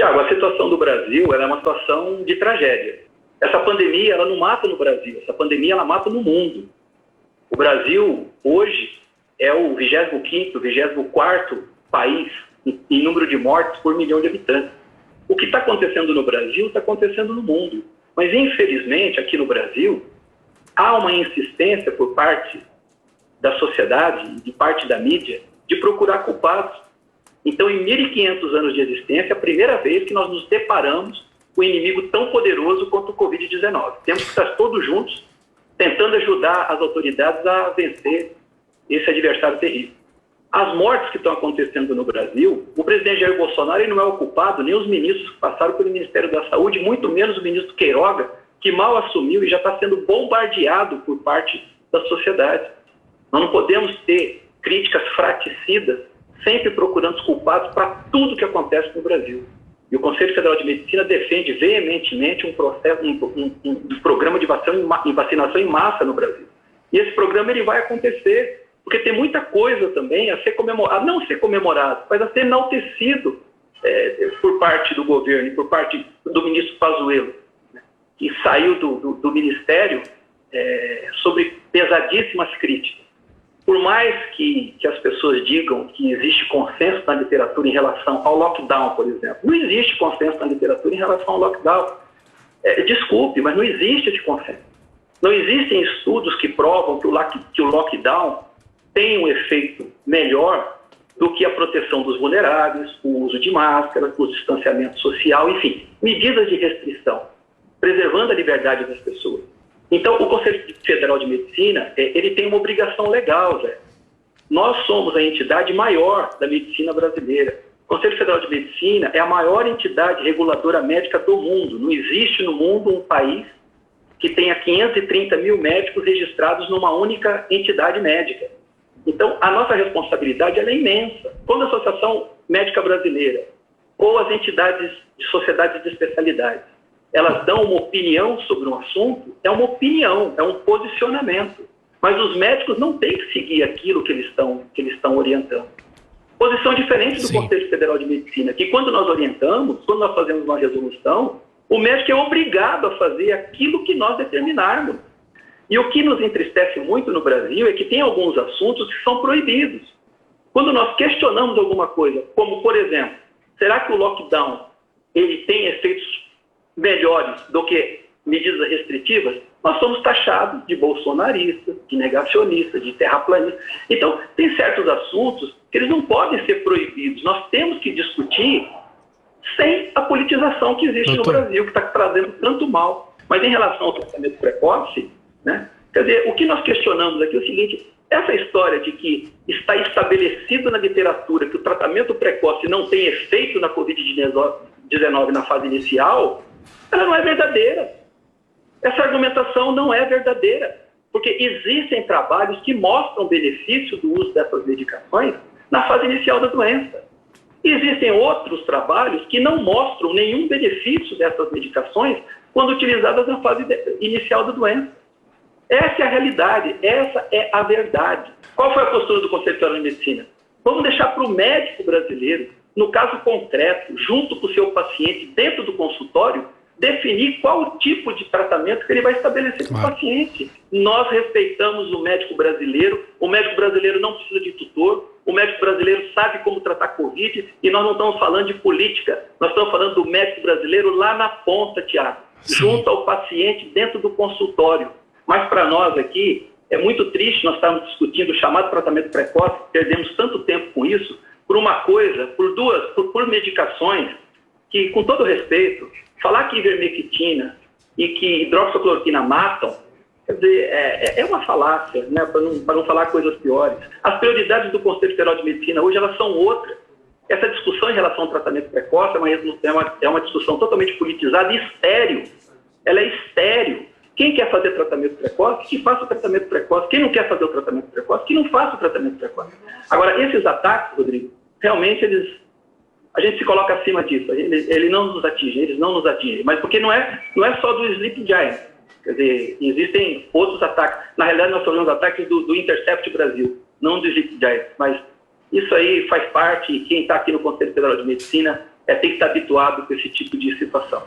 Tiago, a situação do Brasil ela é uma situação de tragédia. Essa pandemia ela não mata no Brasil, essa pandemia ela mata no mundo. O Brasil, hoje, é o 25º, 24º país em número de mortes por milhão de habitantes. O que está acontecendo no Brasil está acontecendo no mundo. Mas, infelizmente, aqui no Brasil, há uma insistência por parte da sociedade, de parte da mídia, de procurar culpados. Então, em 1.500 anos de existência, é a primeira vez que nós nos deparamos com um inimigo tão poderoso quanto o Covid-19. Temos que estar todos juntos, tentando ajudar as autoridades a vencer esse adversário terrível. As mortes que estão acontecendo no Brasil, o presidente Jair Bolsonaro ele não é o culpado, nem os ministros que passaram pelo Ministério da Saúde, muito menos o ministro Queiroga, que mal assumiu e já está sendo bombardeado por parte da sociedade. Nós não podemos ter críticas fraticidas, sempre procurando os culpados para tudo que acontece no Brasil. E o Conselho Federal de Medicina defende veementemente um programa de vacinação em massa no Brasil. E esse programa ele vai acontecer, porque tem muita coisa também a ser comemorada, não ser comemorado, mas a ser enaltecido por parte do governo e por parte do ministro Pazuello, né, que saiu do ministério sobre pesadíssimas críticas. Por mais que as pessoas digam que existe consenso na literatura em relação ao lockdown, por exemplo, não existe consenso na literatura em relação ao lockdown. Desculpe, mas não existe esse consenso. Não existem estudos que provam que o lockdown tem um efeito melhor do que a proteção dos vulneráveis, o uso de máscaras, o distanciamento social, enfim, medidas de restrição, preservando a liberdade das pessoas. Então, o Conselho Federal de Medicina, ele tem uma obrigação legal, Zé. Nós somos a entidade maior da medicina brasileira. O Conselho Federal de Medicina é a maior entidade reguladora médica do mundo. Não existe no mundo um país que tenha 530 mil médicos registrados numa única entidade médica. Então, a nossa responsabilidade ela é imensa. Quando a Associação Médica Brasileira ou as entidades de sociedades de especialidade elas dão uma opinião sobre um assunto, é uma opinião, é um posicionamento. Mas os médicos não têm que seguir aquilo que eles estão orientando. Posição diferente do Sim. Conselho Federal de Medicina, que quando nós orientamos, quando nós fazemos uma resolução, o médico é obrigado a fazer aquilo que nós determinarmos. E o que nos entristece muito no Brasil é que tem alguns assuntos que são proibidos. Quando nós questionamos alguma coisa, como, por exemplo, será que o lockdown ele tem efeitos melhores do que medidas restritivas, nós somos taxados de bolsonaristas, de negacionistas, de terraplanistas. Então, tem certos assuntos que eles não podem ser proibidos. Nós temos que discutir sem a politização que existe no Brasil, que está trazendo tanto mal. Mas em relação ao tratamento precoce, né, quer dizer, o que nós questionamos aqui é o seguinte: essa história de que está estabelecido na literatura que o tratamento precoce não tem efeito na Covid-19 na fase inicial, ela não é verdadeira. Essa argumentação não é verdadeira, porque existem trabalhos que mostram o benefício do uso dessas medicações na fase inicial da doença. E existem outros trabalhos que não mostram nenhum benefício dessas medicações quando utilizadas na fase inicial da doença. Essa é a realidade, essa é a verdade. Qual foi a postura do Conselho Federal de Medicina? Vamos deixar para o médico brasileiro, no caso concreto, junto com o seu paciente, dentro do consultório, definir qual o tipo de tratamento que ele vai estabelecer para o paciente. Nós respeitamos o médico brasileiro não precisa de tutor, o médico brasileiro sabe como tratar Covid, e nós não estamos falando de política, nós estamos falando do médico brasileiro lá na ponta, Tiago, junto ao paciente dentro do consultório. Mas para nós aqui, é muito triste nós estarmos discutindo o chamado tratamento precoce, perdemos tanto tempo com isso, por uma coisa, por medicações que, com todo respeito, falar que ivermectina e que hidroxicloroquina matam, quer dizer, é uma falácia, né, para não falar coisas piores. As prioridades do Conselho Federal de Medicina hoje elas são outras. Essa discussão em relação ao tratamento precoce é uma discussão totalmente politizada e estéril. Ela é estéril. Quem quer fazer tratamento precoce, que faça o tratamento precoce. Quem não quer fazer o tratamento precoce, que não faça o tratamento precoce. Agora, esses ataques, Rodrigo, realmente a gente se coloca acima disso. Ele não nos atinge, eles não nos atingem. Mas porque não é só do Sleep Giant. Quer dizer, existem outros ataques. Na realidade, nós falamos ataques do Intercept Brasil, não do Sleep Giant. Mas isso aí faz parte, quem está aqui no Conselho Federal de Medicina tem que estar habituado com esse tipo de situação.